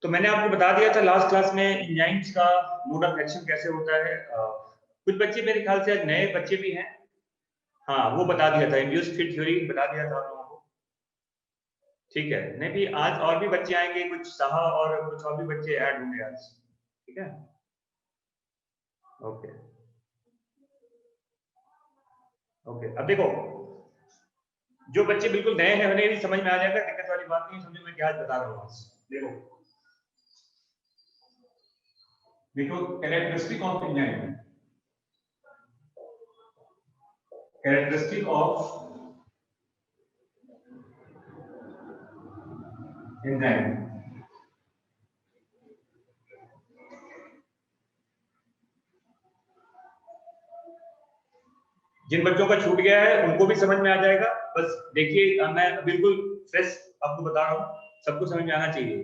तो मैंने आपको बता दिया था लास्ट क्लास में एंजाइम्स का मोड ऑफ एक्शन कैसे होता है। कुछ बच्चे मेरे ख्याल से आज नए बच्चे भी हैं। हाँ, वो बता दिया था, इंड्यूस्ड फील्ड थ्योरी बता दिया था आप लोगों को। ठीक है, नहीं भी आज और भी बच्चे आएंगे, कुछ साहा और कुछ और भी बच्चे ऐड होंगे आज। ठीक है, ओके ओके। अब देखो, जो बच्चे बिल्कुल नए हैं उन्हें भी समझ में आ जाएगा, दिक्कत वाली बात नहीं, समझो मैं क्या बता रहा हूँ आज। देखो characteristic of enzyme, characteristic of enzyme. जिन बच्चों का छूट गया है उनको भी समझ में आ जाएगा। बस देखिए, मैं बिल्कुल फ्रेश आपको बता रहा हूँ, सबको समझ में आना चाहिए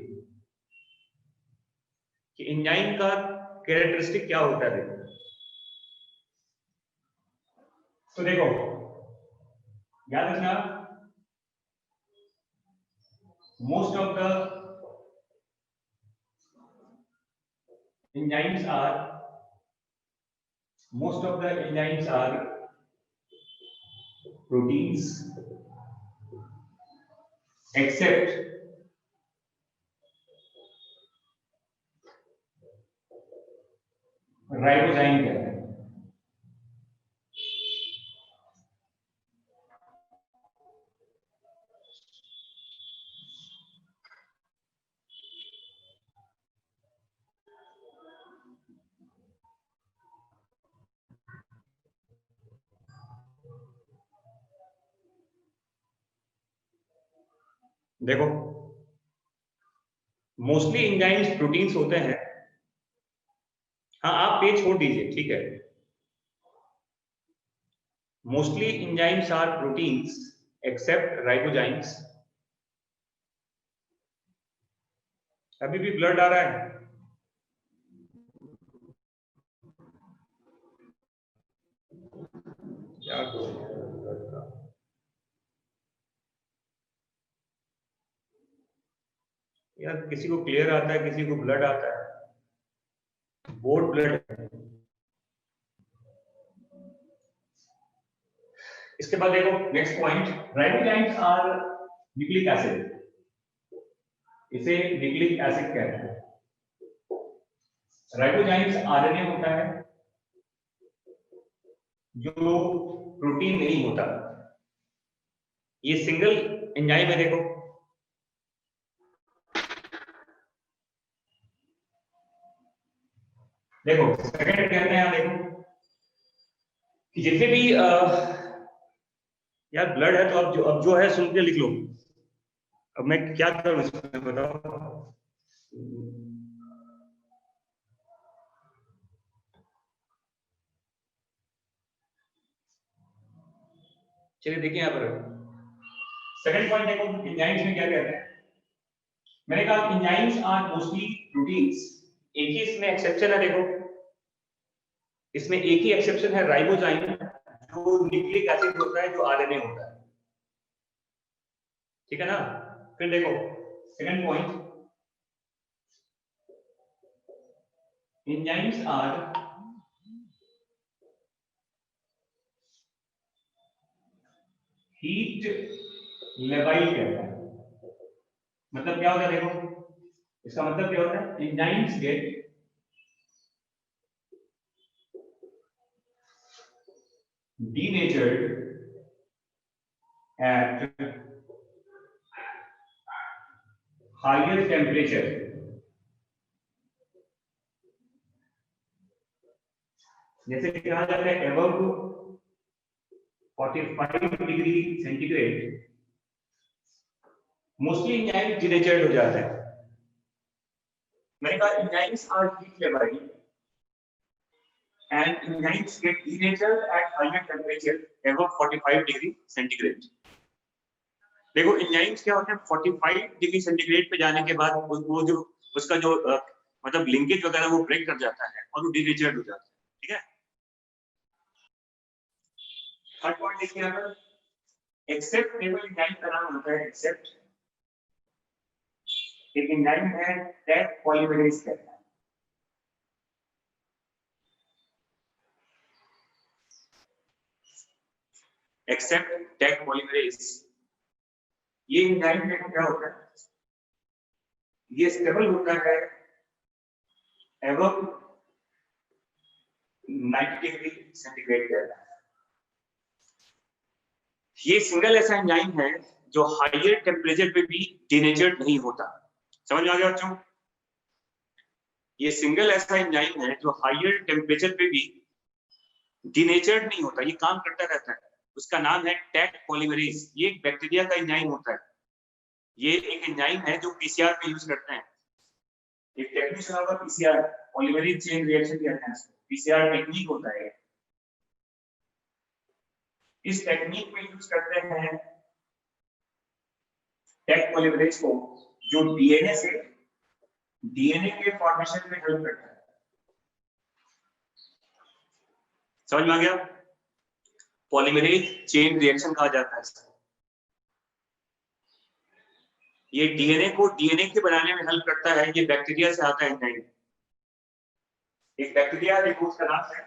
कि एंजाइम का कैरेक्टरिस्टिक क्या होता है। तो देखो, याद रखना, most of the enzymes are proteins except ribozyme कहते हैं। देखो, मोस्टली एंजाइम्स प्रोटीन्स होते हैं। हाँ, आप पेज छोड़ दीजिए, ठीक है। Mostly enzymes are proteins except ribozymes. अभी भी ब्लड आ रहा है? क्या यार, किसी को क्लियर आता है, किसी को ब्लड आता है, बोर्ड ब्लड। इसके बाद देखो next point, ribozymes are nucleic acid. इसे न्यूक्लिक एसिड कहते हैं। राइबोजाइम्स आरएनए होता है जो प्रोटीन नहीं होता। ये सिंगल एंजाइम है। देखो, देखो सेकंड कहते हैं, देखो कि जितने भी यार ब्लड है, तो अब जो है सुन के लिख लो। अब मैं क्या करूं इसमें बताओ। चलिए देखिए यहां पर सेकंड पॉइंट देखो, एंजाइम्स में क्या कहते हैं। मैंने कहा एंजाइम्स आर मोस्टली प्रोटीन्स। एक ही इसमें एक्सेप्शन है। देखो, इसमें एक ही एक्सेप्शन है, राइबोजाइम, जो न्यूक्लिक एसिड होता है, जो आरएनए होता है। ठीक है ना। फिर देखो second point, enzymes are heat लेवाइल कहता है। मतलब क्या होता है, देखो इसका मतलब क्या होता है, enzymes get denatured at higher temperature। जैसे कहा जाता है above 45 degree centigrade, mostly enzyme denatured हो जाते हैं। मैंने कहा एंजाइम्स आर हीट लेवाइल and enzymes get denatured at higher temperature above 45 degree centigrade. देखो एंजाइम्स क्या होते हैं, 45 डिग्री सेंटीग्रेड पे जाने के बाद वो जो उसका जो मतलब लिंकेज वगैरह वो ब्रेक कर जाता है और वो डिनेचर्ड हो जाता है। ठीक है। थर्ड पॉइंट देखिए यहाँ पर, एक्सेप्ट टेबल एंजाइम का नाम होता है एक्सेप्ट एक एंजाइम है टैग पॉलीमरेज कहलाता है। एक्सेप्ट टैग पॉलीमरेज, ये एंजाइम में क्या होता है, ये स्टेबल होता है एवं 90 डिग्री सेंटीग्रेड पे। ये सिंगल ऐसा एंजाइम है जो हायर टेम्परेचर पे भी डीनेचर्ड नहीं होता। समझ में आ गया बच्चों? ये सिंगल ऐसा एंजाइम है जो हायर टेम्परेचर पे भी डीनेचर्ड नहीं होता, ये काम करता रहता है। उसका नाम है टैग पॉलीमरेज। ये एक बैक्टीरिया का एंजाइम होता है। ये एक एंजाइम है जो पीसीआर में यूज करते हैं। एक टेक्निक सुना होगा पीसीआर, पॉलीमरेज चेन रिएक्शन कहते हैं इसको। पीसीआर टेक्निक होता है। इस टेक्निक में यूज करते हैं टैग पॉलीमरेज को, जो डीएनए से डीएनए के फॉर्मेशन में हेल्प करता है। समझ में आ गया? पॉलीमरेज चेन रिएक्शन कहा जाता है इसको। ये डीएनए को डीएनए के बनाने में हेल्प करता है। ये बैक्टीरिया से आता है एंजाइम। एक बैक्टीरिया देखो, उसका नाम है,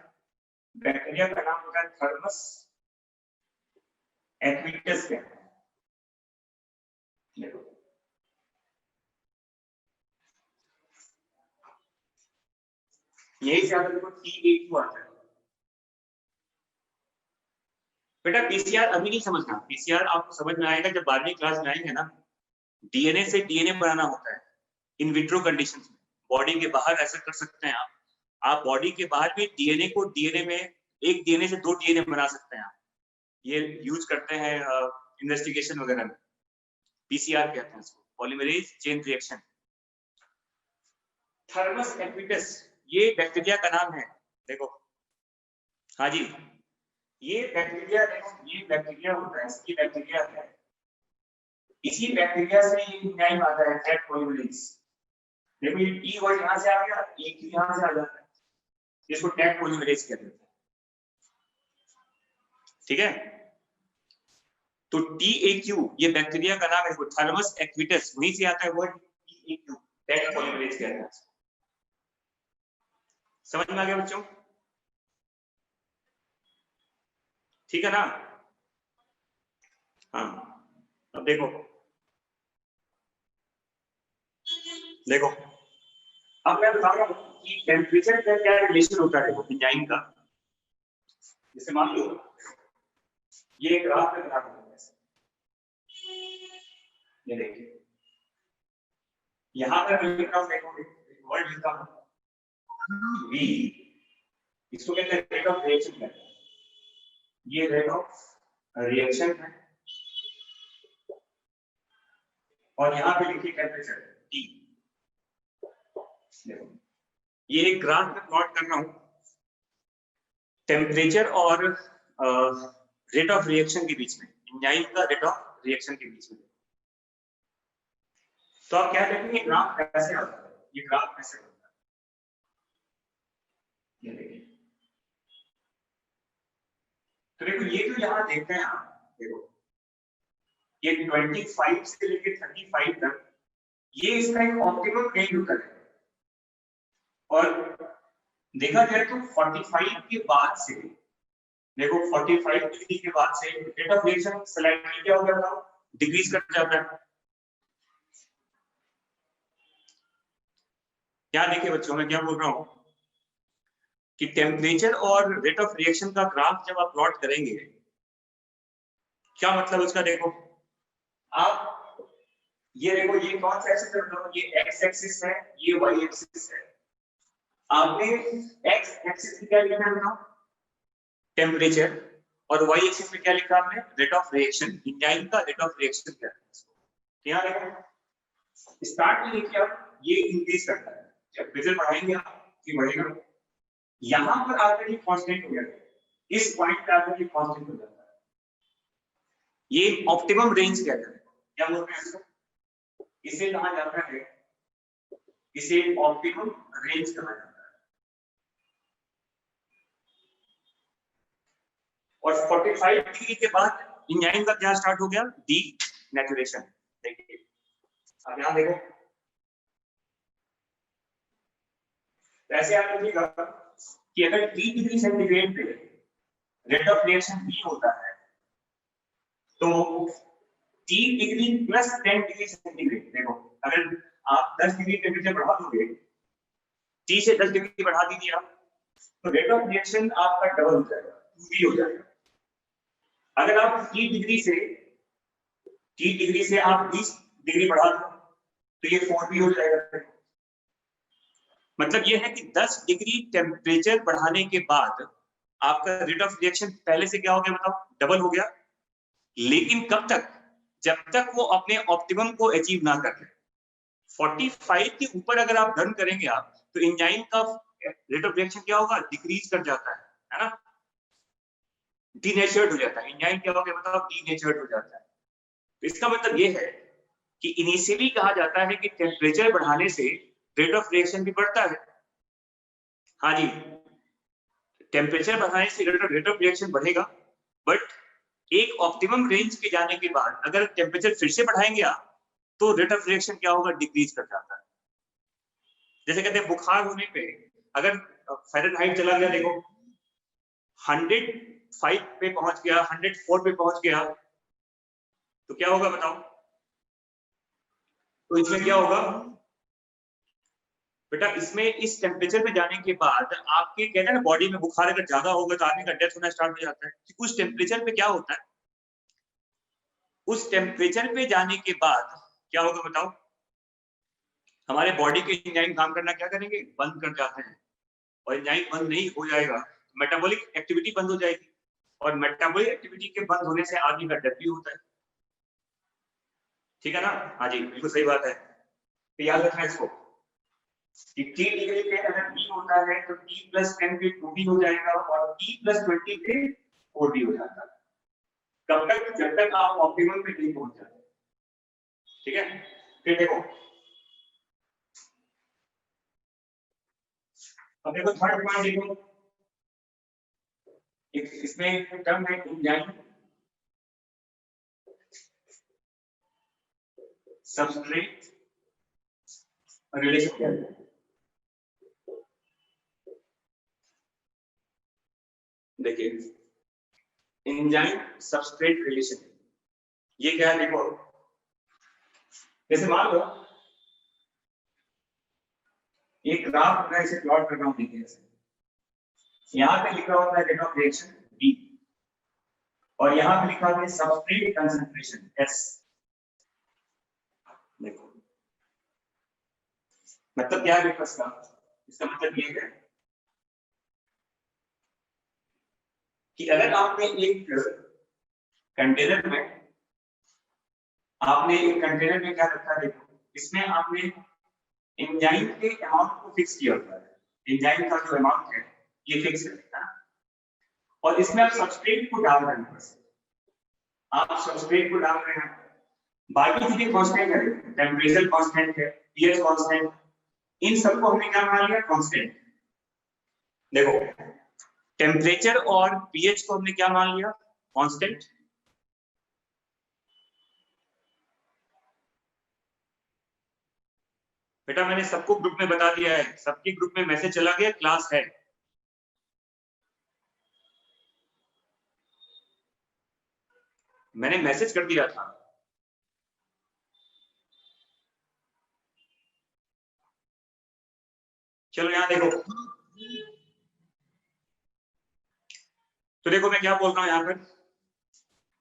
बैक्टीरिया का नाम होता है थर्मस एक्विटस के। यही से आता है T8 आता है। बेटा पीसीआर अभी नहीं समझना, पीसीआर आपको समझ में आएगा जब 12वीं क्लास में आएंगे ना। डीएनए से डीएनए बनाना होता है इन विट्रो कंडीशंस में। बॉडी के बाहर ऐसा कर सकते हैं आप बॉडी के बाहर भी डीएनए को डीएनए में, एक डीएनए से 2 डीएनए बना सकते हैं आप। ये यूज करते हैं इन्वेस्टिगेशन वगैरह में। पीसीआर कहते हैं इसको, पॉलीमरेज चेन रिएक्शन। थर्मस एक्विटस ये बैक्टीरिया का नाम है। देखो, हाँ जी, ये बैक्टीरिया देखो, ये बैक्टीरिया होता है, इसकी बैक्टीरिया है। इसी बैक्टीरिया से ये एंजाइम आता है टैग पॉलीमरेज। देखो ये टी वर्ड यहां से आ गया, एक ही यहां से आ जाता है, इसको टैग पॉलीमरेज कहते हैं। ठीक है, तो TAQ ये बैक्टीरिया का नाम है, थर्मस एक्विटस, वहीं से आता है वर्ड TAQ, टैग पॉलीमरेज कहते हैं। समझ में आ गया बच्चों? ठीक है ना? हाँ, अब देखो अब मैं बता रहा हूं कि टेम्परेचर का क्या रिलेशन होता है एंजाइम का। जैसे मान लो ये ग्राफ में बता दूं, ये देखिए यहां पर मैं लिख रहा हूं, देखो एक वर्ड लिखता हूं V, इसको कहते हैं रेट ऑफ रिएक्शन है। ये रेट ऑफ रिएक्शन है और यहाँ पे लिखिए टेम्परेचर T। ये एक ग्राफ में प्लॉट कर रहा हूं टेम्परेचर और रेट ऑफ रिएक्शन के बीच में, एंजाइम का रेट ऑफ रिएक्शन के बीच में। तो आप क्या देखेंगे ग्राफ कैसे आता है, ये ग्राफ कैसे बनता है, ये देखिए। तो देखो ये जो यहाँ देखते हैं आप, देखो ये 25 से लेकर 35 तक, ये इसका एक ऑप्टिमम रेंज होता है। और देखा जाए तो 45 के बाद से, देखो 45 डिग्री के बाद से रेट ऑफ रिएक्शन स्लाइडली क्या हो जाता है, डिक्रीज कर जाता है। क्या देखिए बच्चों, मैं क्या बोल रहा हूं कि टेम्परेचर और रेट ऑफ रिएक्शन का ग्राफ जब आप प्लॉट करेंगे, क्या मतलब उसका, देखो आप ये देखो, ये कौन सा एक्सिस है, ये एक्स एक्सिस है, ये वाई एक्सिस है। आपने एक्स एक्सिस पे क्या लिखा है बताओ, टेम्परेचर, और वाई एक्सिस पे क्या लिखा आपने, रेट ऑफ रिएक्शन। एंजाइम का रेट ऑफ रिएक्शन क्या है इसको, यहाँ देखो स्टार्ट में देखिए आप, ये इंक्रीज करता है, टेम्परेचर बढ़ाएंगे आप कि बढ़ेगा, यहां पर आकर ये कांस्टेंट हो गया, इस पॉइंट पे आकर ये कांस्टेंट हो जाता है। ये ऑप्टिमम रेंज कहते हैं। क्या बोलते हैं इसको, इसे कहा जाता है, इसे ऑप्टिमम रेंज कहा जाता है। और 45 डिग्री के बाद एंजाइम का क्या स्टार्ट हो गया, डीनेचुरेशन। देखिए अब यहां देखो, वैसे आप देखिएगा कि अगर 3 डिग्री सेंटीग्रेड पे रेट ऑफ रिएक्शन बी होता है तो 3 डिग्री प्लस 10 डिग्री सेंटीग्रेड, देखो अगर आप 10 डिग्री टेम्परेचर बढ़ा दोगे, 3 से 10 डिग्री बढ़ा दीजिए आप, तो रेट ऑफ रिएक्शन आपका डबल हो जाएगा, 2b हो जाएगा। अगर आप 3 डिग्री से आप 20 डिग्री बढ़ा दो तो ये 4b हो जाएगा। मतलब ये है कि 10 डिग्री टेम्परेचर बढ़ाने के बाद आपका रेट ऑफ रिएक्शन पहले से क्या हो गया, बताओ, डबल हो गया। लेकिन कब तक? जब तक वो अपने ऑप्टिमम को अचीव ना कर ले। 45 के ऊपर अगर आप डन करेंगे आप, तो एंजाइम का रेट ऑफ रिएक्शन क्या होगा, डिक्रीज कर जाता है ना, डीनेचर्ड हो जाता है। एंजाइम क्या हो गया बताओ, डीनेचर्ड हो जाता है। तो इसका मतलब ये है कि इनिशियली कहा जाता है कि टेम्परेचर बढ़ाने से रेट ऑफ रिएक्शन भी बढ़ता है। हाँ जी, टेम्परेचर बढ़ाने से रेट ऑफ रिएक्शन बढ़ेगा, बट एक ऑप्टिमम रेंज के जाने के बाद अगर टेम्परेचर फिर से बढ़ाएंगे आप, तो रेट ऑफ रिएक्शन क्या होगा, डिक्रीज कर जाता है। जैसे कहते हैं बुखार होने पे अगर फ़ारेनहाइट चला गया, देखो 105 पे पहुंच गया, 104 पे पहुंच गया, तो क्या होगा बताओ? तो इसमें क्या होगा बेटा, इसमें इस टेम्परेचर पे जाने के बाद आपके कहते हैं ना बॉडी में बुखार अगर ज्यादा होगा तो आदमी का डेथ होना स्टार्ट हो जाता है। कि उस टेम्परेचर पे क्या होता है, उस टेम्परेचर पे जाने के बाद क्या होगा बताओ? हमारे बॉडी के एंजाइम काम करना क्या करेंगे, बंद कर जाते हैं। और एंजाइम बंद नहीं हो जाएगा, मेटाबॉलिक एक्टिविटी बंद हो जाएगी, और मेटाबॉलिक एक्टिविटी के बंद होने से आदमी का डेथ भी होता है। ठीक है ना? हाँ जी, बिल्कुल सही बात है। तो याद रखना इसको कि T डिग्री पे अगर T होता है तो T प्लस 10 पे 2B हो जाएगा, और T प्लस 20 पे 4B हो जाता है। कब तक? जब तक आप ऑप्टिमम पे नहीं पहुंच जाते। ठीक है, फिर देखो, अब देखो थर्ड पॉइंट देखो, इसमें एक टर्म है एंजाइम सबस्ट्रेट रिलेशन। क्या है? देखिए एंजाइम सबस्ट्रेट रिलेशन, ये क्या है देखो, जैसे मान लो एक ग्राफ मैं इसे प्लॉट कर रहा हूं, देखिए यहां पे लिखा हुआ है रेट ऑफ रिएक्शन बी, और यहां पे लिखा हुआ है सबस्ट्रेट कंसंट्रेशन एस। देखो मतलब क्या है इसका? इसका मतलब ये है कि अगर आपने एक कंटेनर में क्या रखा है, देखो इसमें आपने एंजाइम के अमाउंट को फिक्स किया हुआ है। एंजाइम का जो अमाउंट है ये फिक्स है, और इसमें आप सबस्ट्रेट को डाल रहे हैं, आप सबस्ट्रेट को डाल रहे हैं, बाकी चीजें कांस्टेंट है, टेम्परेचर कांस्टेंट है, पीएच कांस्टेंट, इन सबको हमने क्या मान लिया, कांस्टेंट। देखो टेम्परेचर और पीएच को हमने क्या मान लिया, कांस्टेंट। बेटा मैंने सबको ग्रुप में बता दिया है, सबके ग्रुप में मैसेज चला गया, क्लास है। मैंने मैसेज कर दिया था। चलो यहां देखो, तो देखो मैं क्या बोल रहा हूं यहां पर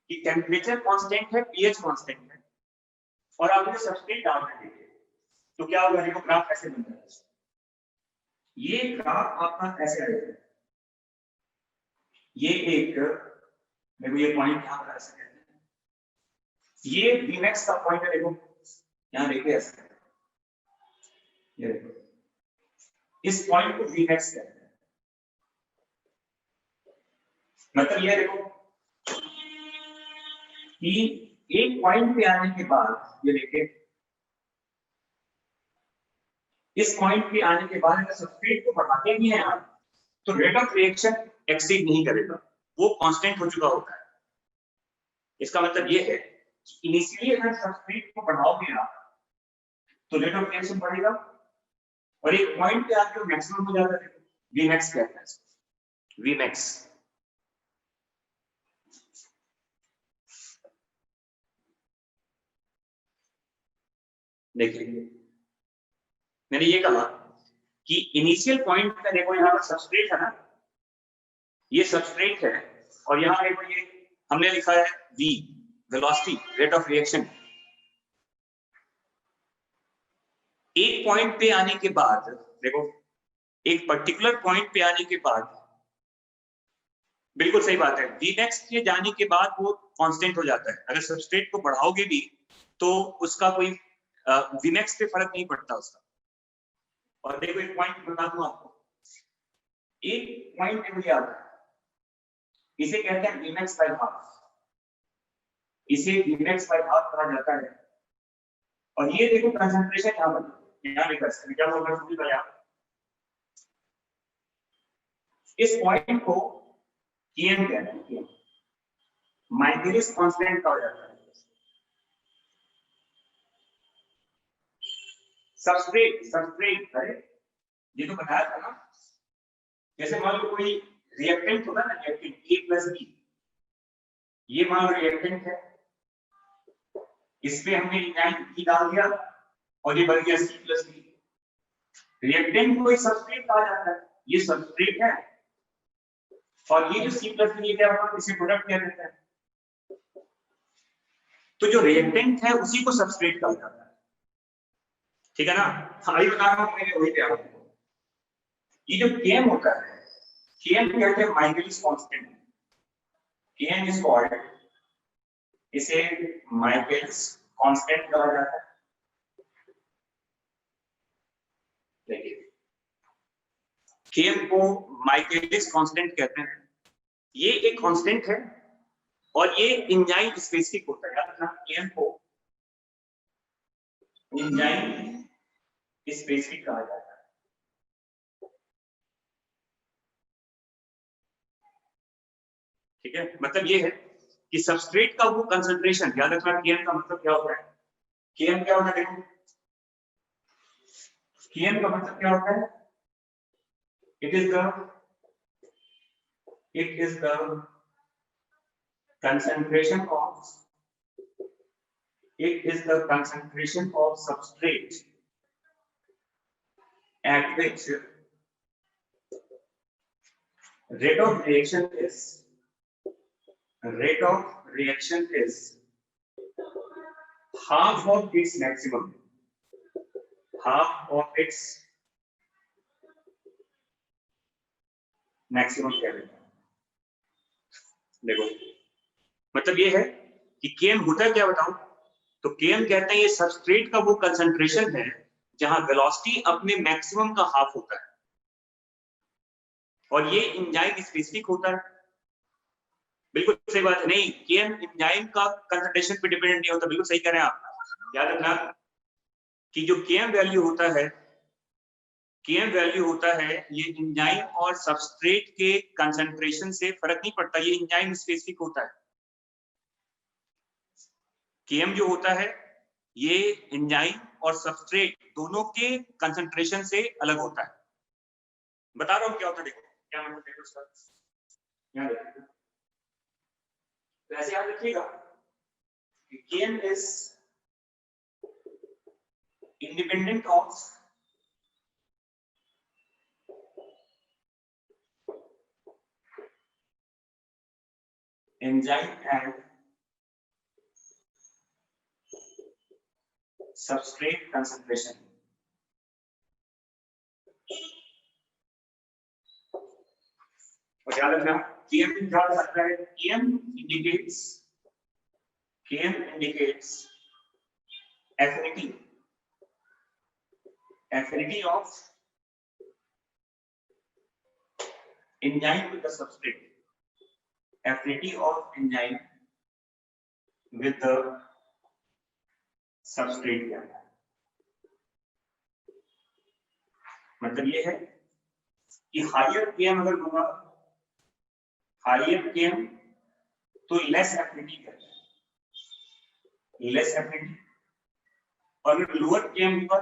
कि टेम्परेचर कांस्टेंट है, पीएच कांस्टेंट है, और आपने सबस्ट्रेट डाल रहे हैं, तो क्या होगा, देखो ग्राफ ऐसे बनता है। ये ग्राफ आपका ऐसे आएगा, ये एक देखो ये पॉइंट यहां पर ऐसे कहते हैं, ये Vmax का पॉइंट है, देखो यहां देखिए ऐसे, ये देखो इस पॉइंट को Vmax कहते हैं। मतलब ये देखो कि एक पॉइंट पे आने के बाद, ये देखिए इस पॉइंट पे आने के बाद अगर सबस्ट्रेट को बढ़ाते भी हैं आप, तो रेट ऑफ रिएक्शन एक्सीड नहीं करेगा, वो कांस्टेंट हो चुका होता है। इसका मतलब ये है कि इनिशियली अगर सबस्ट्रेट को बढ़ाओगे आप तो रेट ऑफ रिएक्शन बढ़ेगा, और एक पॉइंट पे आके मैक्सिमम हो जाता है, Vmax कहते हैं इसको, Vmax। देखिए मैंने ये कहा कि इनिशियल पॉइंट का देखो यहाँ पर सबस्ट्रेट है ना, ये सबस्ट्रेट है, और यहाँ देखो ये हमने लिखा है V, velocity, rate of reaction. एक पॉइंट पे आने के बाद देखो, एक पर्टिकुलर पॉइंट पे आने के बाद, बिल्कुल सही बात है, Vmax के जाने के बाद वो कांस्टेंट हो जाता है। अगर सबस्ट्रेट को बढ़ाओगे भी तो उसका कोई Vmax पे फर्क नहीं पड़ता उसका। और देखो एक पॉइंट बता दूं आपको, एक पॉइंट मुझे आता है, इसे कहते हैं Vmax बाय हाफ, इसे Vmax बाय हाफ कहा जाता है। और ये देखो कंसंट्रेशन यहाँ पर, यहाँ लिखा है, क्या होगा सुनिए यहाँ, इस पॉइंट को Km कहते हैं, माइकलिस कांस्टेंट कहा जाता है। सबस्ट्रेट अरे ये तो बताया था ना, जैसे मान लो कोई रिएक्टेंट होगा ना, रिएक्टेंट A प्लस B, ये मान लो रिएक्टेंट है, इस पे हमने इथाइन E डाल दिया और ये बन गया C प्लस B। रिएक्टेंट को एक सबस्ट्रेट कहा जाता है, ये सबस्ट्रेट है, और ये जो C प्लस B है हम इसे प्रोडक्ट कह देते हैं। तो जो रिएक्टेंट है उसी को सबस्ट्रेट कहा जाता है, ठीक है ना। अभी बता रहा हूं मैं, वही पे आपको ये जो Km होता है, Km कहते हैं Michaelis constant, Km is called, इसे माइकलिस कांस्टेंट कहा जाता है। देखिए Km को माइकलिस कांस्टेंट कहते हैं, ये एक कांस्टेंट है और ये एंजाइम स्पेसिफिक होता है, याद रखना Km को एंजाइम स्पेसिफिक कहा जाता है। ठीक है, मतलब ये है कि सबस्ट्रेट का वो कंसंट्रेशन, याद रखना Km का मतलब क्या होता है, Km क्या होता है, देखो Km का मतलब क्या होता है, it is the concentration of substrate at which rate of reaction is half of its maximum, कह देते हैं। देखो मतलब ये है कि Km होता है क्या बताऊं, तो Km कहते हैं ये सबस्ट्रेट का वो कंसंट्रेशन है जहां वेलोसिटी अपने मैक्सिमम का हाफ होता है, और ये एंजाइम स्पेसिफिक होता है। बिल्कुल सही बात है, नहीं Km एंजाइम का कंसंट्रेशन पे डिपेंडेंट नहीं होता, बिल्कुल सही कह रहे हैं आप। याद रखना कि जो Km वैल्यू होता है, Km वैल्यू होता है, ये एंजाइम और सबस्ट्रेट के कंसंट्रेशन से फर्क नहीं पड़ता, ये एंजाइम स्पेसिफिक होता है। Km जो होता है ये एंजाइम और सबस्ट्रेट दोनों के कंसंट्रेशन से अलग होता है। बता रहा हूं क्या होता है, देखो क्या मतलब देखो उसका, यहाँ देखो तो ऐसे याद रखिएगा कि Km is independent of enzyme and substrate concentration। और याद रखना Km क्या हो सकता है, Km indicates affinity of enzyme with the substrate, affinity of enzyme with the substrate क्या है, मतलब ये है कि हायर Km अगर होगा, हायर Km तो लेस एफिनिटी कहते हैं, लेस एफिनिटी, और अगर लोअर Km होगा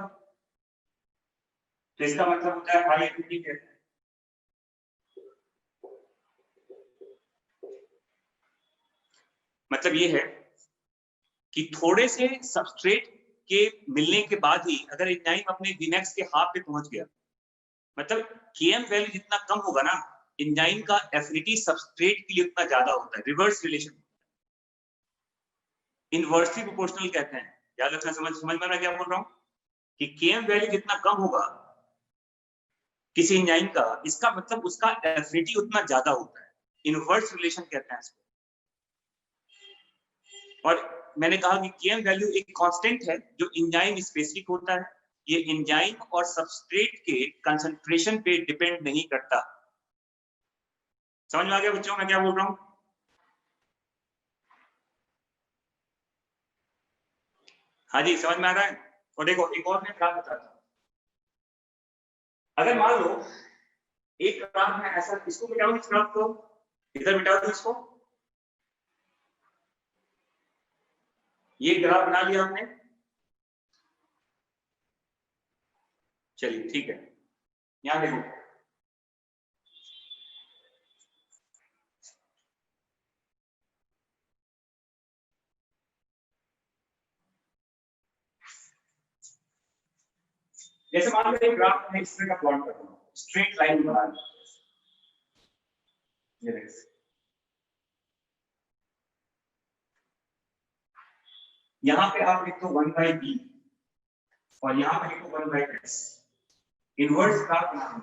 तो इसका मतलब होता है हाई एफिनिटी कहते हैं। मतलब ये है कि थोड़े से सबस्ट्रेट के मिलने के बाद ही अगर एंजाइम अपने Vmax के हाफ पे पहुंच गया, मतलब Km वैल्यू जितना कम होगा ना, एंजाइम का एफिनिटी सबस्ट्रेट के लिए उतना ज्यादा होता है। रिवर्स रिलेशन, इनवर्सली प्रोपोर्शनल कहते हैं। याद रखना, समझ में आ रहा क्या बोल रहा हूँ कि Km वैल्यू जितना कम होगा किसी एंजाइम का, इसका मतलब उसका एफिनिटी उतना ज्यादा होता है। इनवर्स रिलेशन कहते हैं इसको। और मैंने कहा कि Km वैल्यू एक कांस्टेंट है जो एंजाइम स्पेसिफिक होता है। ये एंजाइम और सबस्ट्रेट के कंसंट्रेशन पे डिपेंड नहीं करता। समझ में आ गया बच्चों मैं क्या बोल रहा हूँ? हाँ जी, समझ में आ रहा है। और देखो एक और मैं ग्राफ बताता हूँ। अगर मान लो एक ग्राफ में ऐसा, इसको मिटाओ, इस ग्राफ को इधर मिटाओ दो इसको। ये ग्राफ बना लिया हमने, चलिए ठीक है। यहां देखो, जैसे मान लो एक ग्राफ में इस तरह का प्लॉट करता हूं, स्ट्रेट लाइन बना लिया। ये देखो, यहाँ पे आप लिख दो 1/b और यहाँ पे लिखो 1/s। इनवर्स ग्राफ बना है,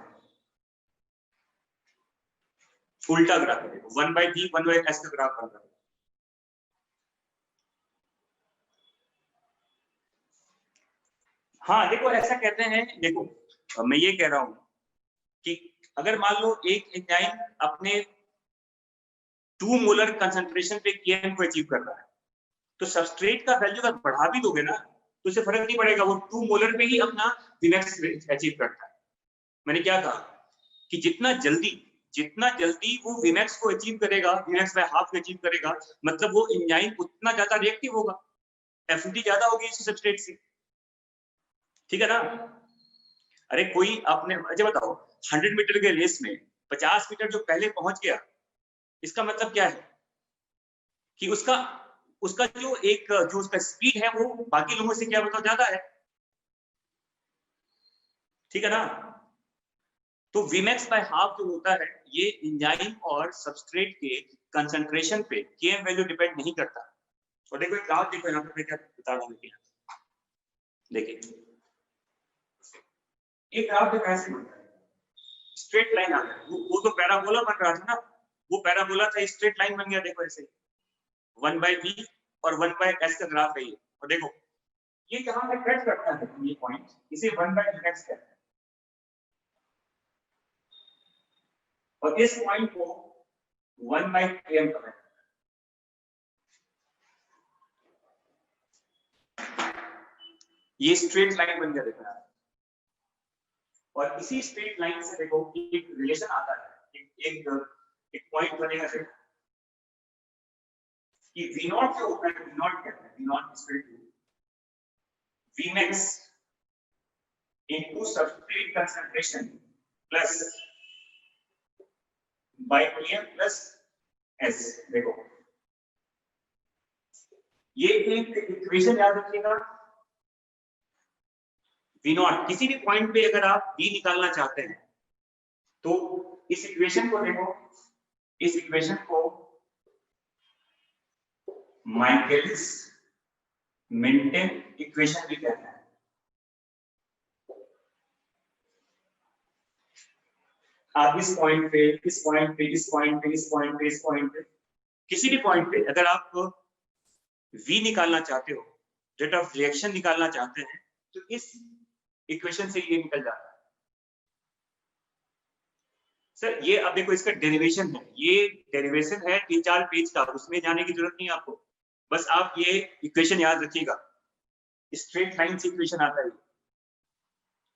उल्टा ग्राफ है। देखो 1/b 1/s का ग्राफ बन रहा है। हाँ देखो ऐसा कहते हैं, देखो मैं ये कह रहा हूं कि अगर मान लो एक एंजाइम अपने 2 मोलर कंसंट्रेशन पे Km को अचीव कर रहा है, तो सबस्ट्रेट का वैल्यू अगर बढ़ा भी दोगे ना तो उसे फर्क नहीं पड़ेगा, वो 2 मोलर पे ही अपना Vmax अचीव करता है। मैंने क्या कहा कि जितना जल्दी वो Vmax को अचीव करेगा, Vmax बाय हाफ अचीव करेगा, मतलब वो एंजाइम उतना ज्यादा रिएक्टिव होगा, एफिनिटी ज्यादा होगी इस सबस्ट्रेट से। ठीक है ना? अरे कोई आपने अच्छा बताओ, 100 मीटर के रेस में 50 मीटर जो पहले पहुंच गया, इसका मतलब क्या है कि उसका जो उसका स्पीड है वो बाकी लोगों से क्या बताओ ज्यादा है। ठीक है ना? तो Vmax बाय हाफ जो होता है, ये एंजाइम और सबस्ट्रेट के कंसंट्रेशन पे Km वैल्यू डिपेंड नहीं करता। और देखो एक ग्राफ देखो, यहाँ पे मैं क्या बता रहा हूँ, देखिए एक ग्राफ देखो ऐसे बनता है, स्ट्रेट लाइन आ गया। वो तो पैराबोला बन रहा था ना, वो पैराबोला था, स्ट्रेट लाइन बन गया। देखो ऐसे 1/b और 1/s का ग्राफ है ये। और देखो ये जहां पे कट करता है ये पॉइंट, इसे 1/Vmax कहते हैं। और इस पॉइंट को 1/Km कहते हैं। ये स्ट्रेट लाइन बन गया देखना। और इसी स्ट्रेट लाइन से देखो एक रिलेशन आता है, एक पॉइंट बनेगा देखो कि V0 जो होता है, V0 कहते हैं, V0 is equal to Vmax into substrate concentration plus by Km plus S। देखो ये एक इक्वेशन याद रखिएगा, V0 किसी भी पॉइंट पे अगर आप V निकालना चाहते हैं तो इस इक्वेशन को देखो, इस इक्वेशन को माइकलिस मेंटेन इक्वेशन भी कहते हैं। आप इस पॉइंट पे, इस पॉइंट पे, इस पॉइंट पे, इस पॉइंट पे, इस पॉइंट पे, किसी भी पॉइंट पे अगर आप V निकालना चाहते हो, रेट ऑफ रिएक्शन निकालना चाहते हैं, तो इस इक्वेशन से ये निकल जाता है। सर ये अब देखो इसका डेरिवेशन है, ये डेरिवेशन है 3-4 पेज का, उसमें जाने की जरूरत नहीं है आपको, बस आप ये इक्वेशन याद रखिएगा। स्ट्रेट लाइन से इक्वेशन आता है,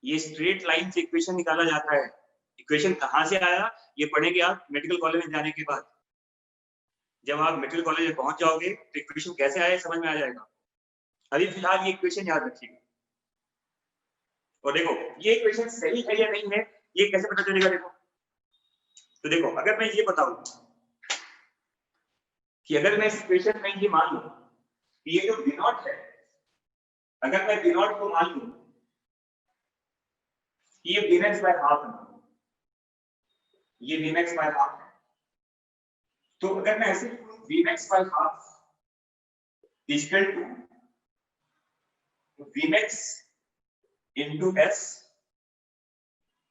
ये स्ट्रेट लाइन से इक्वेशन निकाला जाता है। इक्वेशन कहां से आया ये पढ़ेंगे आप मेडिकल कॉलेज में जाने के बाद। जब आप मेडिकल कॉलेज में पहुंच जाओगे तो इक्वेशन कैसे आया समझ में आ जाएगा। अभी फिलहाल ये इक्वेशन याद रखिएगा। और देखो ये इक्वेशन सही है या नहीं है ये कैसे पता चलेगा? देखो तो देखो अगर मैं ये बताऊं कि अगर मैं इस इक्वेशन में ये मान लूं कि ये जो v नॉट है, अगर मैं v नॉट को मान लूं ये vmax बाय हाफ है, ये vmax बाय हाफ है, तो अगर मैं ऐसे vmax by half equal to vmax into s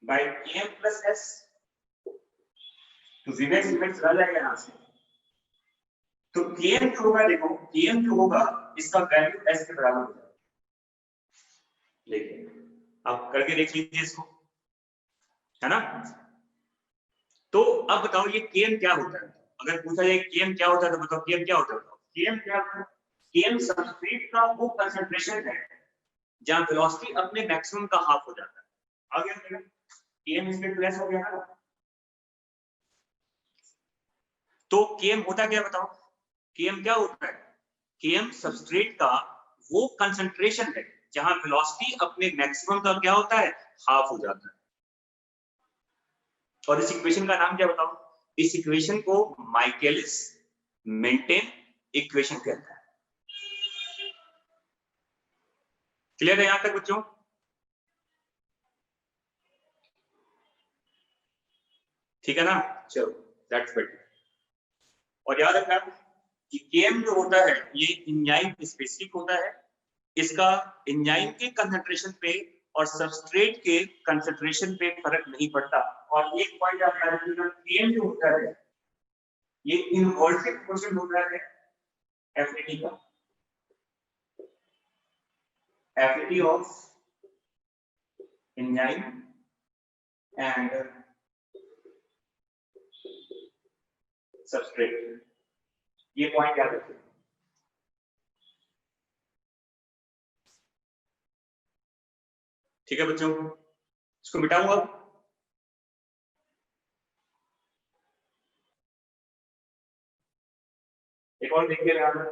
by km plus s, तो vmax vmax चला जाएगा यहां से, तो km जो होगा, देखो km जो होगा इसका वैल्यू s के बराबर हो जाएगा। देखिए आप करके देख लीजिए इसको, है ना? तो अब बताओ ये km क्या होता है? अगर पूछा जाए km क्या होता है तो बताओ km क्या होता है? km क्या होता है? km सबस्ट्रेट का वो कंसंट्रेशन है जहां वेलोसिटी अपने मैक्सिमम का हाफ हो जाता है। आ गया km इसमें प्लस हो गया ना? तो km होता क्या बताओ? km क्या होता है? km सबस्ट्रेट का वो कंसंट्रेशन है जहां वेलोसिटी अपने मैक्सिमम का क्या होता है? हाफ हो जाता है। और इस इक्वेशन का नाम क्या बताओ? इस इक्वेशन को माइकलिस मेंटेन इक्वेशन कहता है। क्लियर है यहां तक बच्चों? ठीक है ना? चलो दैट्स बेटर। और याद रखना कि km जो होता है ये एंजाइम स्पेसिफिक होता है, इसका एंजाइम के कंसंट्रेशन पे और सबस्ट्रेट के कंसंट्रेशन पे फर्क नहीं पड़ता। और एक पॉइंट आप याद रखिएगा, km जो होता है ये इनवर्सली प्रोपोर्शनल होता है एफिनिटी का, affinity of enzyme and substrate, ये पॉइंट याद रखिए। ठीक है बच्चों, इसको मिटाऊंगा। एक और देखिए यहां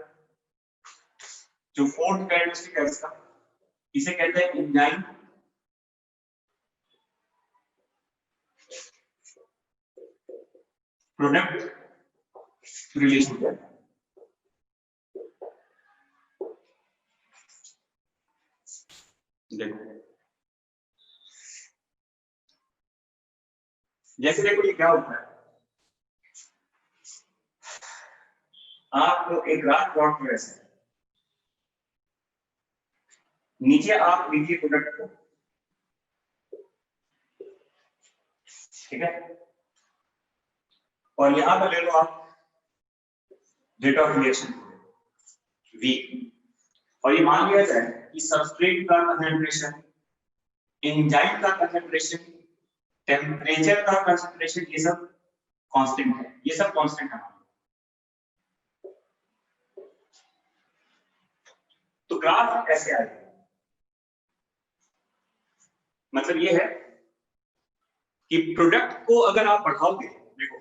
जो फोर्थ कैरेक्टरिस्टिक है इसका, इसे कहते हैं एंजाइम प्रोडक्ट रिलेशनशिप। देखो जैसे देखो ये क्या होता है, आप एक ग्राफ प्लॉट में ऐसे नीचे आप लीजिए प्रोडक्ट को, ठीक है, और यहां पर ले लो आप रेट ऑफ रिएक्शन v, और ये मान लिया जाए कि सबस्ट्रेट का कंसंट्रेशन, एंजाइम का कंसंट्रेशन, टेम्परेचर का कंसंट्रेशन, ये सब कांस्टेंट है, ये सब कांस्टेंट है। तो ग्राफ ऐसे आएगा, मतलब ये है कि प्रोडक्ट को अगर आप बढ़ाओगे, देखो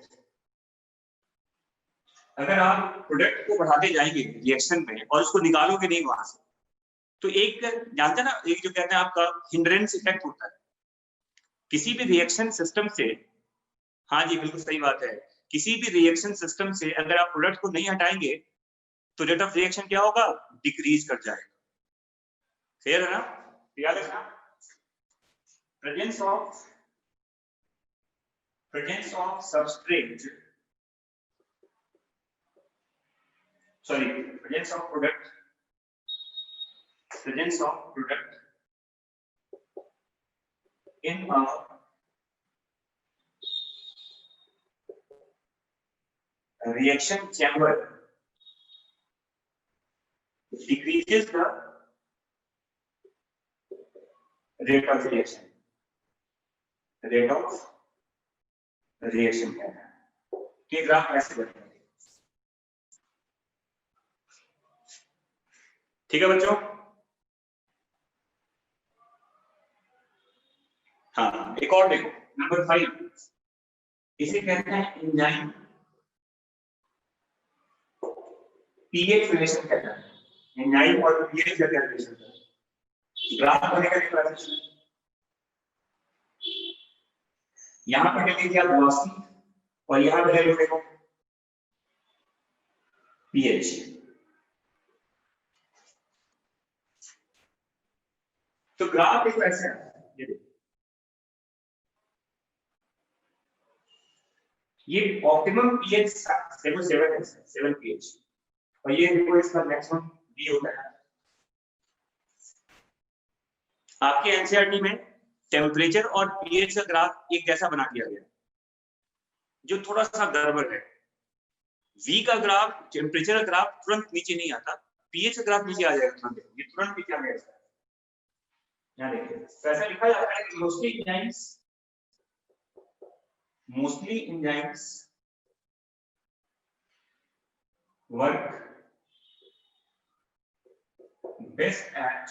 अगर आप प्रोडक्ट को बढ़ाते जाएंगे रिएक्शन में और उसको निकालोगे नहीं वहां से, तो एक जानते हैं ना, एक जो कहते हैं आपका हिंड्रेंस इफेक्ट होता है किसी भी रिएक्शन सिस्टम से। हाँ जी बिल्कुल सही बात है, किसी भी रिएक्शन सिस्टम से अगर आप प्रोडक्ट को नहीं हटाएंगे तो रेट ऑफ रिएक्शन क्या होगा? डिक्रीज कर जाएगा। क्लियर है ना? याद रखना, presence of substrate, sorry, presence of product in a reaction chamber decreases the rate of reaction, क्या है कि ग्राफ ऐसे बनेगा। ठीक है बच्चों? हाँ एक और देखो, नंबर 5, इसे कहते हैं एंजाइम पीएच रिलेशन कहते हैं। एंजाइम और पीएच का क्या रिलेशन है? ग्राफ बनेगा, यहाँ पे ले लिया वेलोसिटी और यहाँ पे ले लो देखो पीएच। तो ग्राफ देखो ऐसे है, ये देखो ये ऑप्टिमम पीएच 7 है, 7 पीएच, और ये देखो इसका मैक्सिमम डी होता है। आपके एनसीईआरटी में टेम्परेचर और पीएच का ग्राफ एक जैसा बना दिया गया, जो थोड़ा सा गड़बड़ है। वी का ग्राफ, टेम्परेचर का ग्राफ तुरंत नीचे नहीं आता, पीएच का ग्राफ नीचे आ जाएगा तुरंत, ये तुरंत नीचे आ जाएगा। यहाँ देखिए ऐसा लिखा जाता है कि mostly enzymes work best at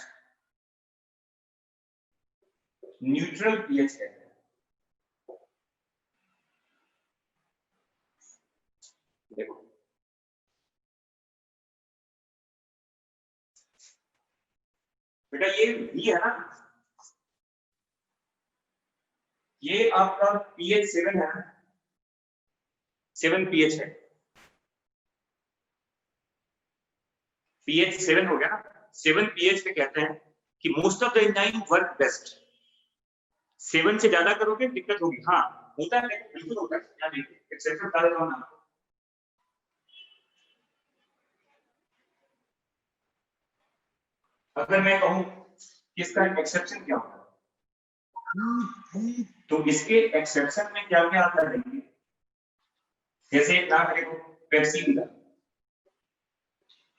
neutral pH है। देखो बेटा ये V है ना, ये आपका pH 7 है, 7 pH है, pH 7 हो गया ना। 7 pH पे कहते हैं कि most of the enzyme work best. 7 से ज्यादा करोगे दिक्कत होगी। हाँ होता है, बिल्कुल होता है, क्या नहीं एक्सेप्शन बता देता हूं ना। अगर मैं कहूं कि इसका एक्सेप्शन क्या होगा, तो इसके एक्सेप्शन में क्या क्या आता है, जैसे नाम देखो पेप्सी का,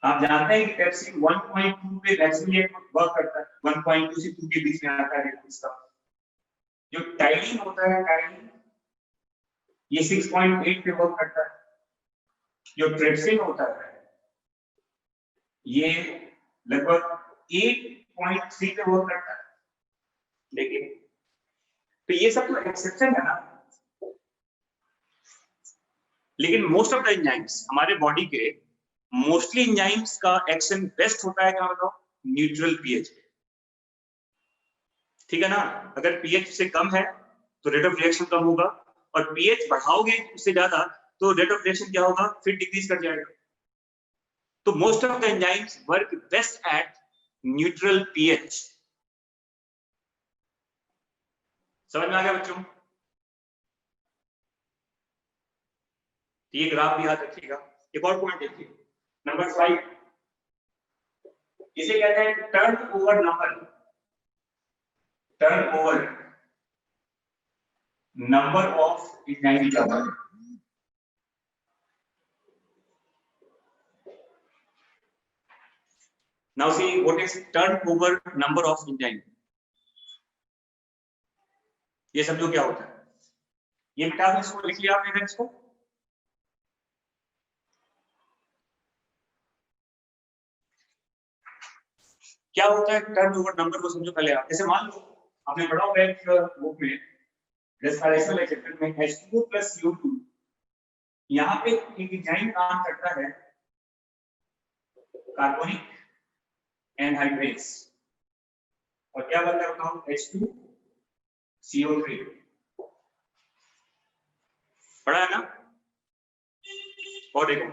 आप जानते हैं कि पेप्सी 1.2 पे वैक्सीनेट वर्क करता है, 1.2 से 2 के बीच में आता है इसका। जो टाइलिन होता है, टाइलिन ये 6.8 पे वर्क करता है। जो ट्रिप्सिन होता है ये लगभग 8.3 पे वर्क करता है। लेकिन तो ये सब तो एक्सेप्शन है ना, लेकिन मोस्ट ऑफ द एंजाइम्स हमारे बॉडी के मोस्टली एंजाइम्स का एक्शन बेस्ट होता है, क्या बताओ, न्यूट्रल पीएच। ठीक है ना। अगर पीएच से कम है तो रेट ऑफ रिएक्शन कम होगा, और पीएच बढ़ाओगे उससे ज्यादा तो रेट ऑफ रिएक्शन क्या होगा, फिर डिक्रीज कर जाएगा। तो most of the enzymes work best at neutral pH. समझ में आ गया बच्चों? ये ग्राफ भी याद रखिएगा। एक और पॉइंट देखिए, नंबर 5, इसे कहते हैं turn over number. Turn over number of enzyme number. Now see what is turnover number of enzyme. ये समझो क्या होता है। ये मिटा दो, इसको लिख लिया आपने इसको। क्या होता है टर्नओवर नंबर को समझो पहले आप। जैसे मान लो आपने पढ़ा होगा एक बुक में रेस्पिरेशन चैप्टर में H2O + CO2, यहाँ पे एक एंजाइम काम करता है कार्बोनिक एनहाइड्रेस, और क्या बनता है बताओ, H2CO3। पढ़ा है ना। और देखो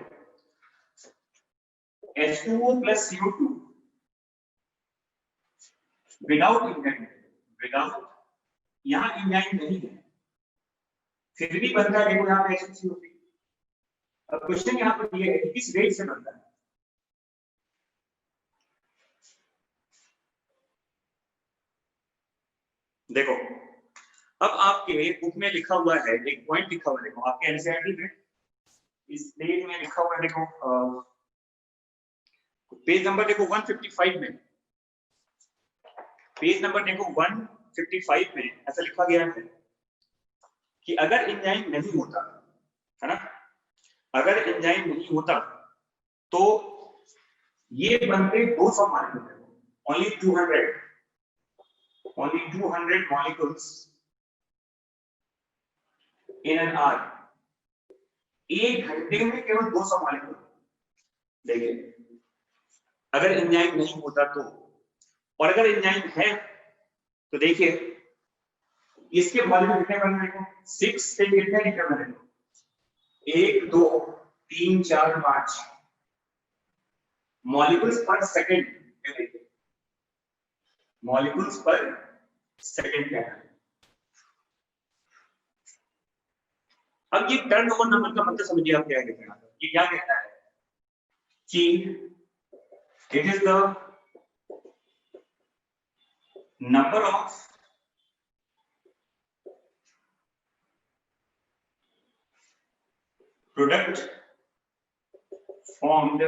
H2O + CO2 without enzyme, without यहाँ एंजाइम नहीं है फिर भी बनता है। देखो यहाँ पे H2CO3। अब क्वेश्चन यहाँ पर ये है कि किस रेट से बनता है। देखो अब आपके बुक में लिखा हुआ है, एक पॉइंट लिखा हुआ है, देखो आपके एनसीईआरटी में इस पेज में लिखा हुआ है, देखो पेज नंबर देखो 155 में, पेज नंबर देखो 155 में ऐसा लिखा गया है कि अगर एंजाइम नहीं होता है ना, अगर एंजाइम नहीं होता तो ये बनते 200 molecule, only 200 molecules in an hour। एक घंटे में केवल 200 मॉलिक्यूल। देखिए अगर एंजाइम नहीं होता तो, और अगर एंजाइम है तो देखिए इसके मॉलिक्यूल कितने बन रहे हैं? 6 से कितने लिखे बने? 1 2 3 4 5 मॉलिक्यूल्स पर सेकंड। मॉलिक्यूल्स पर सेकंड क्या है? अब ये टर्नओवर नंबर का मतलब समझिए आप क्या कहते हैं। ये क्या कहता है कि it is the number of product formed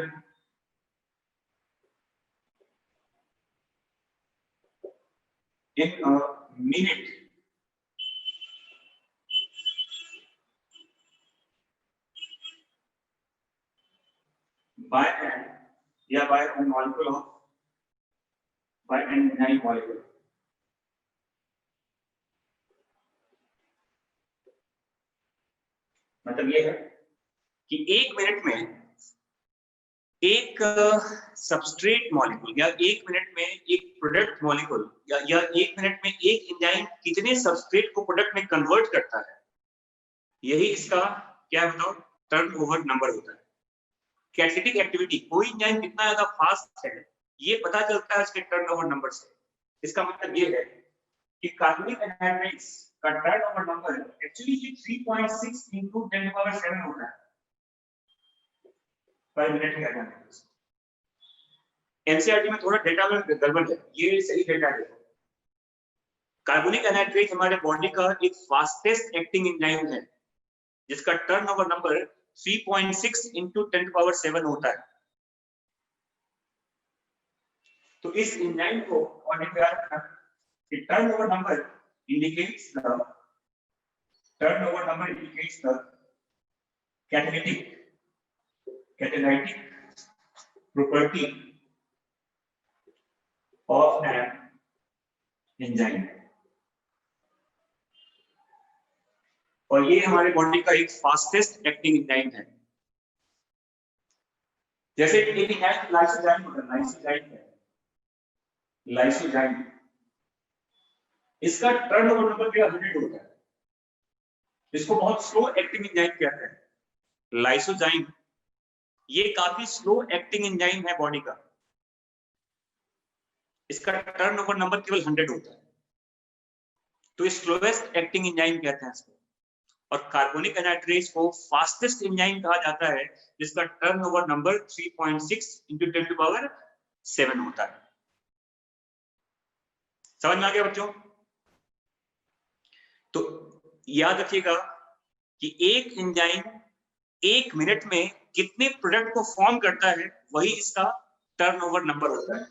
in a minute by an या by a molecule of by an enzyme molecule। मतलब ये है कि 1 मिनट में एक सबस्ट्रेट मॉलिक्यूल या 1 मिनट में एक प्रोडक्ट मॉलिक्यूल या 1 मिनट में एक एंजाइम कितने सबस्ट्रेट को प्रोडक्ट में कन्वर्ट करता है, यही इसका क्या बताओ टर्नओवर नंबर होता है। कैटालिटिक एक्टिविटी, कोई एंजाइम कितना ज्यादा फास्ट है ये पता चलता है इसके टर्नओवर नंबर से। इसका मतलब ये है कि कार्बनिक एनहाइड्रेट्स का टर्नओवर नंबर एक्चुअली ये 3.6 into 10⁻⁷ होता है पर मिनट में। क्या एनसीईआरटी में थोड़ा डेटा में गड़बड़ है, ये सही डेटा है। कार्बनिक एनहाइड्रेट हमारे बॉडी का एक फास्टेस्ट एक्टिंग एंजाइम है जिसका टर्नओवर नंबर 3.6 into 10⁻⁷ होता है। तो इस एंजाइम को बॉडी में रखना, turnover number indicates the catalytic property of an enzyme। और ये हमारे बॉडी का एक फास्टेस्ट एक्टिंग एंजाइम है। जैसे एक है लाइसोजाइम होता है, लाइसोजाइम इसका टर्नओवर नंबर क्या 100 होता है। इसको बहुत स्लो एक्टिंग एंजाइम कहते हैं। लाइसोजाइम ये काफी स्लो एक्टिंग एंजाइम है बॉडी का, इसका टर्नओवर नंबर केवल 100 होता है, तो स्लोएस्ट एक्टिंग एंजाइम कहते हैं इसको। और कार्बनिक एनहाइड्रेट्स को फास्टेस्ट एंजाइम कहा जाता है जिसका टर्नओवर नंबर 3.6 into 10⁻⁷ होता है। समझ में आ गया बच्चों? तो याद रखिएगा कि एक एंजाइम 1 मिनट में कितने प्रोडक्ट को फॉर्म करता है वही इसका टर्नओवर नंबर होता है।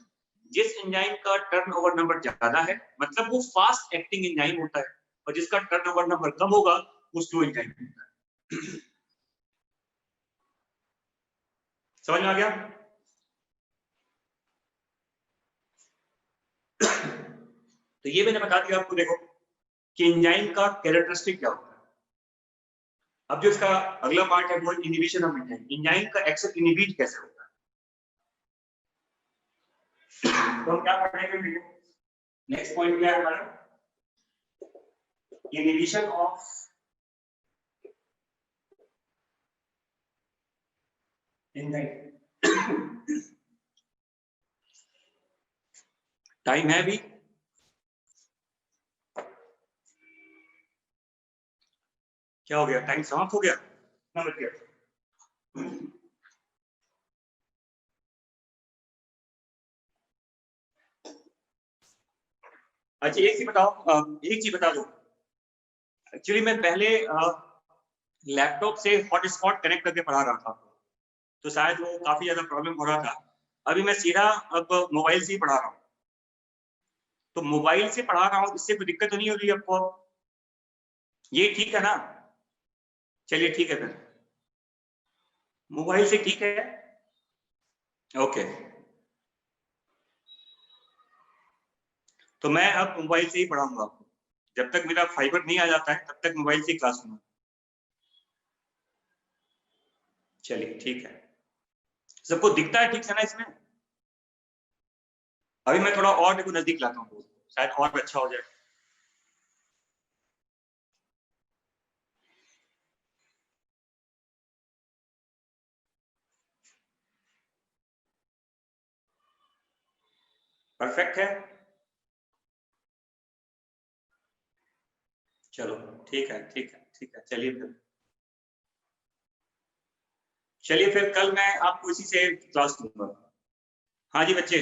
जिस एंजाइम का टर्नओवर नंबर ज्यादा है मतलब वो फास्ट एक्टिंग एंजाइम होता है, और जिसका टर्नओवर नंबर कम होगा वो स्लो एंजाइम होता है। समझ में आ गया? तो ये मैंने बता दिया आपको, देखो कि एंजाइम का कैरेक्टरिस्टिक क्या होता है। अब जो इसका अगला पार्ट है वो इनहिबिशन ऑफ एंजाइम। एंजाइम का एक्शन इनहिबिट कैसे होता है तो हम क्या पढ़ेंगे? नेक्स्ट पॉइंट क्या है हमारा? Inhibition of enzyme. टाइम है अभी? क्या हो गया? टाइम समाप्त हो गया? नंबर क्या? अच्छा एक चीज बताओ, एक चीज बता दो। एक्चुअली मैं पहले लैपटॉप से हॉटस्पॉट कनेक्ट करके पढ़ा रहा था, तो शायद वो काफी ज्यादा प्रॉब्लम हो रहा था। अभी मैं सीधा अब मोबाइल से ही पढ़ा रहा हूँ, तो मोबाइल से पढ़ा रहा हूँ, इससे कोई दिक्कत तो नहीं हो रही आपको? ये ठीक है ना? चलिए ठीक है फिर, मोबाइल से ठीक है। ओके, तो मैं अब मोबाइल से ही पढ़ाऊंगा आपको। जब तक मेरा फाइबर नहीं आ जाता है तब तक मोबाइल से ही क्लास लूंगा। चलिए ठीक है, सबको दिखता है ठीक से ना इसमें? अभी मैं थोड़ा और देखो नजदीक लाता हूँ, शायद और अच्छा हो जाए। परफेक्ट है? चलो ठीक है, ठीक है, ठीक है। चलिए फिर कल मैं आपको इसी से क्लास दूंगा। हाँ जी बच्चे,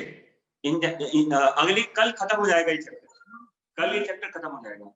अगली कल खत्म हो जाएगा ये चैप्टर, कल ये चैप्टर खत्म हो जाएगा।